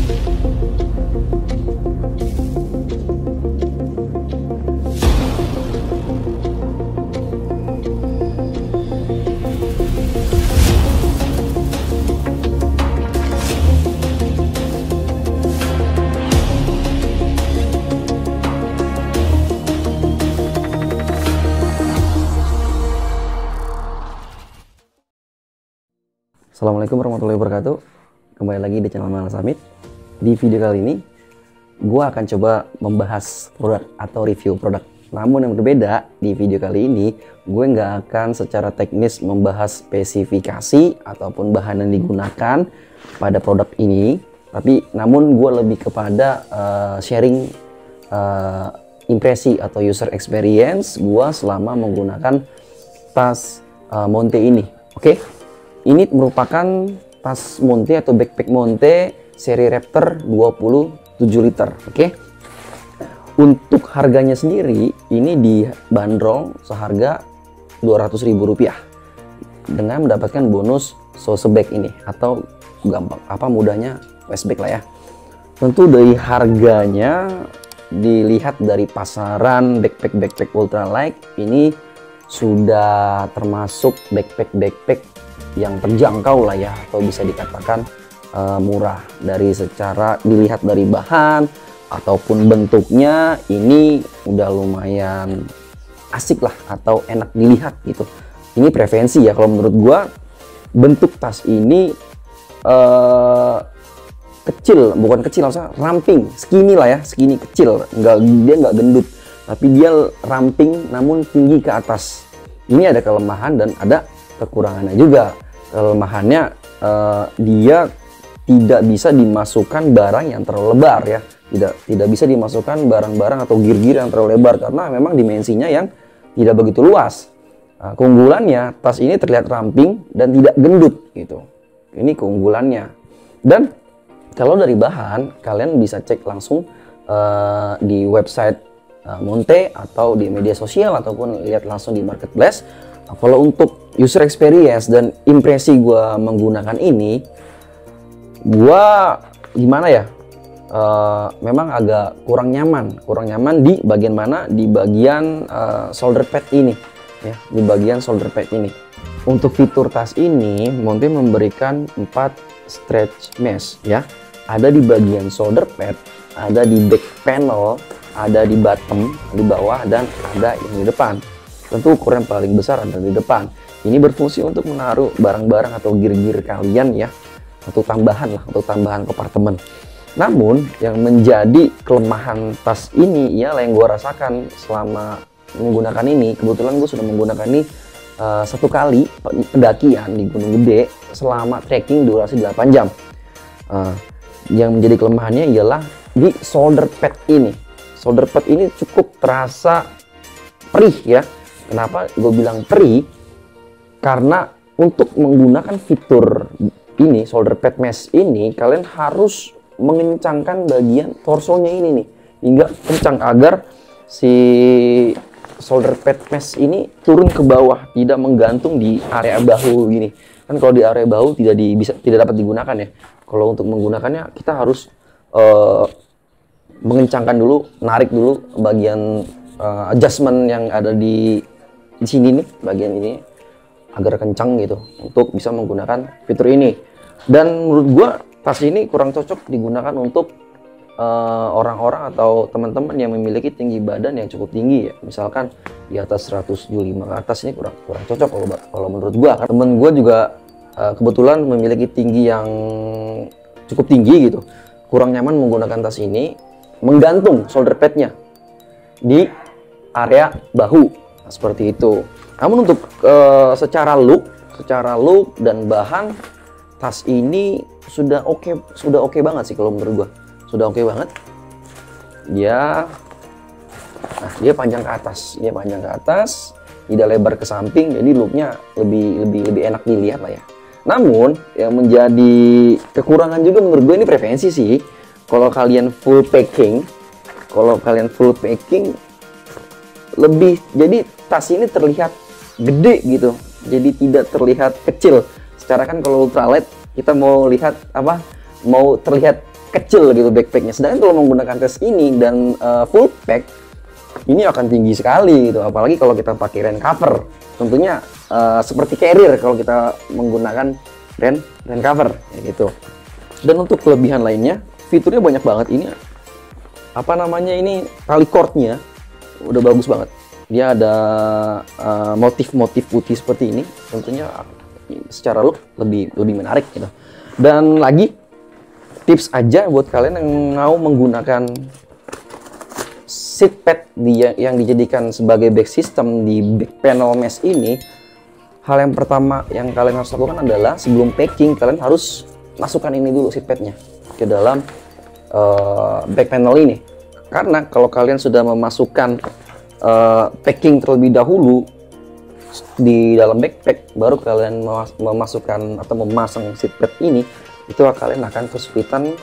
Assalamualaikum warahmatullahi wabarakatuh. Kembali lagi di channel Malang Summit. Di video kali ini, gue akan coba membahas produk atau review produk. Namun yang berbeda, di video kali ini, gue nggak akan secara teknis membahas spesifikasi ataupun bahan yang digunakan pada produk ini. Tapi namun gue lebih kepada sharing impresi atau user experience gue selama menggunakan tas Monte ini. Oke? Ini merupakan tas Monte atau backpack Monte seri Raptor 27 liter. Oke. Untuk harganya sendiri ini dibanderol seharga Rp200.000 dengan mendapatkan bonus tote bag ini, atau gampang mudahnya waist bag lah ya. Tentu dari harganya dilihat dari pasaran backpack ultralight ini sudah termasuk backpack yang terjangkau lah ya, atau bisa dikatakan murah. Dari secara dilihat dari bahan ataupun bentuknya ini udah lumayan asik lah, atau enak dilihat gitu. Ini preferensi ya, kalau menurut gua bentuk tas ini kecil, bukan kecil, maksudnya ramping, skinny lah ya, skinny kecil, dia nggak gendut, tapi dia ramping namun tinggi ke atas. Ini ada kelemahan dan ada kekurangannya juga. Kelemahannya dia tidak bisa dimasukkan barang yang terlalu lebar ya, tidak bisa dimasukkan barang-barang atau gear-gear yang terlalu lebar karena memang dimensinya yang tidak begitu luas. Keunggulannya, tas ini terlihat ramping dan tidak gendut gitu. Ini keunggulannya. Dan kalau dari bahan, kalian bisa cek langsung di website Monte atau di media sosial, ataupun lihat langsung di marketplace. Kalau untuk user experience dan impresi gue menggunakan ini, gue gimana ya, memang agak kurang nyaman di bagian mana, di bagian shoulder pad ini ya, di bagian shoulder pad ini. Untuk fitur tas ini Monte memberikan 4 stretch mesh ya, ada di bagian shoulder pad, ada di back panel, ada di bottom, di bawah, dan ada yang di depan. Tentu ukuran paling besar ada di depan. Ini berfungsi untuk menaruh barang-barang atau gear-gear kalian ya, untuk tambahan lah, untuk tambahan kompartemen. Namun yang menjadi kelemahan tas ini ialah yang gue rasakan selama menggunakan ini. Kebetulan gue sudah menggunakan ini satu kali pendakian di Gunung Gede selama trekking durasi 8 jam. Yang menjadi kelemahannya ialah di shoulder pad ini. Shoulder pad ini cukup terasa perih ya. Kenapa gue bilang perih? Karena untuk menggunakan fitur ini, shoulder pad mesh ini, kalian harus mengencangkan bagian torsonya ini nih, hingga kencang agar si shoulder pad mesh ini turun ke bawah, tidak menggantung di area bahu gini. Kan kalau di area bahu tidak dapat digunakan ya. Kalau untuk menggunakannya kita harus mengencangkan dulu, narik dulu bagian adjustment yang ada di sini nih, bagian ini agar kencang gitu untuk bisa menggunakan fitur ini. Dan menurut gua tas ini kurang cocok digunakan untuk orang-orang atau teman-teman yang memiliki tinggi badan yang cukup tinggi ya, misalkan di atas 175 ke atas. Ini kurang cocok kalau menurut gua. Temen gua juga kebetulan memiliki tinggi yang cukup tinggi gitu, kurang nyaman menggunakan tas ini, menggantung shoulder padnya di area bahu. Seperti itu. Namun untuk secara look dan bahan, tas ini sudah oke banget sih kalau menurut gua. Sudah oke banget. Dia panjang ke atas, tidak lebar ke samping, jadi looknya lebih enak dilihat lah ya. Namun yang menjadi kekurangan juga menurut gue, ini preferensi sih. Kalau kalian full packing lebih, jadi tas ini terlihat gede gitu, jadi tidak terlihat kecil. Secara kan kalau ultralight kita mau lihat mau terlihat kecil gitu backpacknya. Sedangkan kalau menggunakan tas ini dan full pack, ini akan tinggi sekali gitu. Apalagi kalau kita pakai rain cover, tentunya seperti carrier kalau kita menggunakan rain cover gitu. Dan untuk kelebihan lainnya, fiturnya banyak banget. Ini apa namanya, ini tali cordnya udah bagus banget. Dia ada motif-motif putih seperti ini, tentunya secara look lebih menarik gitu. Dan lagi tips aja buat kalian yang mau menggunakan seat pad yang dijadikan sebagai back system di back panel mesh ini. Hal yang pertama yang kalian harus lakukan adalah sebelum packing, kalian harus masukkan ini dulu, seat padnya ke dalam back panel ini. Karena kalau kalian sudah memasukkan packing terlebih dahulu di dalam backpack, baru kalian memasukkan atau memasang seat pad ini, itu kalian akan kesulitan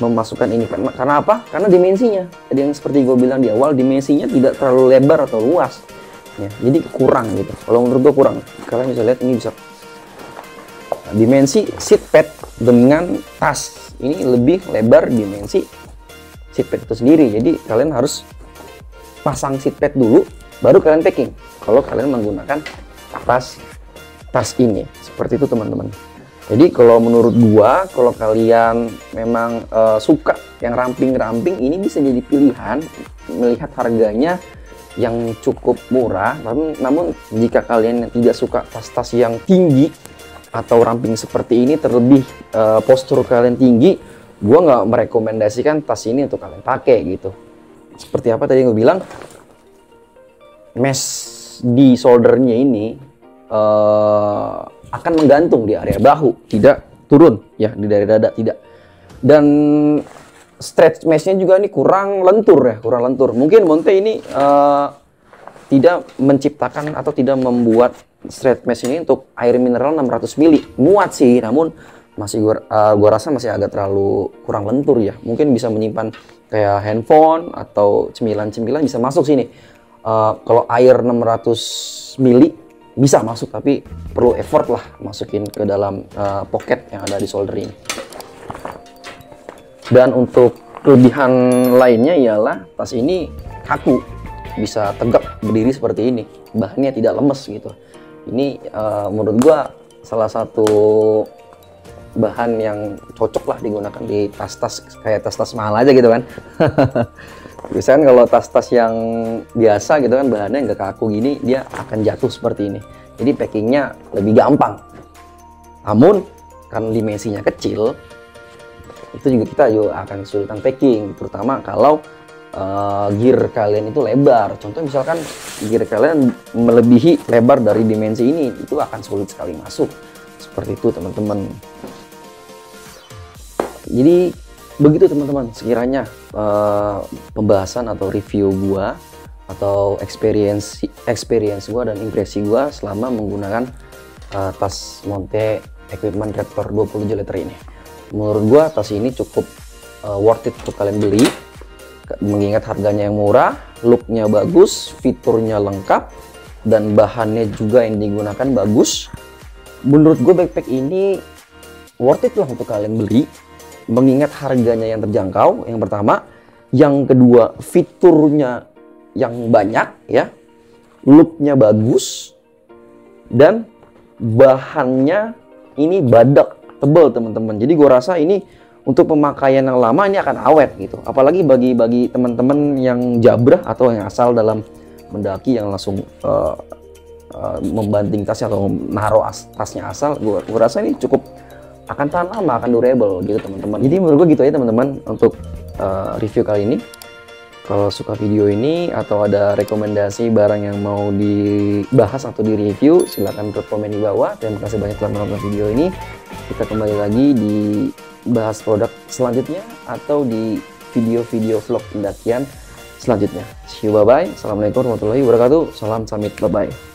memasukkan ini. Karena apa? Karena dimensinya, tadi yang seperti gue bilang di awal, dimensinya tidak terlalu lebar atau luas ya, jadi kurang gitu. Kalau menurut gue kurang. Kalian bisa lihat ini, bisa dimensi seat pad dengan tas ini lebih lebar dimensi seat pad itu sendiri. Jadi kalian harus pasang seat pad dulu, baru kalian packing kalau kalian menggunakan tas ini. Seperti itu teman-teman. Jadi kalau menurut gua, kalau kalian memang suka yang ramping-ramping, ini bisa jadi pilihan melihat harganya yang cukup murah. Namun jika kalian yang tidak suka tas-tas yang tinggi atau ramping seperti ini, terlebih postur kalian tinggi, gua nggak merekomendasikan tas ini untuk kalian pakai gitu. Seperti apa tadi gue bilang, mesh di shouldernya ini akan menggantung di area bahu, tidak turun ya di dari dada, tidak. Dan stretch meshnya juga ini kurang lentur ya, kurang lentur. Mungkin Monte ini tidak menciptakan atau tidak membuat stretch mesh ini untuk air mineral 600 ml. Muat sih, namun masih gua rasa masih agak terlalu kurang lentur ya. Mungkin bisa menyimpan kayak handphone atau cemilan-cemilan bisa masuk sini. Kalau air 600 ml bisa masuk, tapi perlu effort lah masukin ke dalam pocket yang ada di shoulder ini. Dan untuk kelebihan lainnya ialah tas ini kaku, bisa tegak berdiri seperti ini, bahannya tidak lemes gitu. Ini menurut gua salah satu bahan yang cocok lah digunakan di tas-tas kayak tas-tas mahal aja gitu kan. Biasanya kalau tas-tas yang biasa gitu kan, bahannya nggak kaku gini, dia akan jatuh seperti ini. Jadi packingnya lebih gampang. Namun karena dimensinya kecil, itu juga kita akan kesulitan packing, terutama kalau gear kalian itu lebar. Contoh misalkan gear kalian melebihi lebar dari dimensi ini, itu akan sulit sekali masuk. Seperti itu teman-teman. Jadi begitu teman-teman, sekiranya pembahasan atau review gua atau experience gua dan impresi gua selama menggunakan tas Monte Equipment Raptor 20 Jolly ini. Menurut gua tas ini cukup worth it untuk kalian beli, mengingat harganya yang murah, looknya bagus, fiturnya lengkap, dan bahannya juga yang digunakan bagus. Menurut gue backpack ini worth it lah untuk kalian beli, mengingat harganya yang terjangkau, yang pertama. Yang kedua, fiturnya yang banyak ya, looknya bagus, dan bahannya ini badak tebal teman-teman. Jadi gue rasa ini untuk pemakaian yang lama ini akan awet gitu. Apalagi bagi teman-teman yang jabrah atau yang asal dalam mendaki, yang langsung membanting tasnya atau naruh tasnya asal, gue rasa ini cukup akan tahan lama, akan durable gitu teman-teman. Jadi menurut gue gitu ya teman-teman untuk review kali ini. Kalau suka video ini atau ada rekomendasi barang yang mau dibahas atau direview, silahkan komen di bawah. Terima kasih banyak telah menonton video ini. Kita kembali lagi di bahas produk selanjutnya atau di video-video vlog pendakian selanjutnya. See you, bye-bye. Assalamualaikum warahmatullahi wabarakatuh. Salam samit, bye-bye.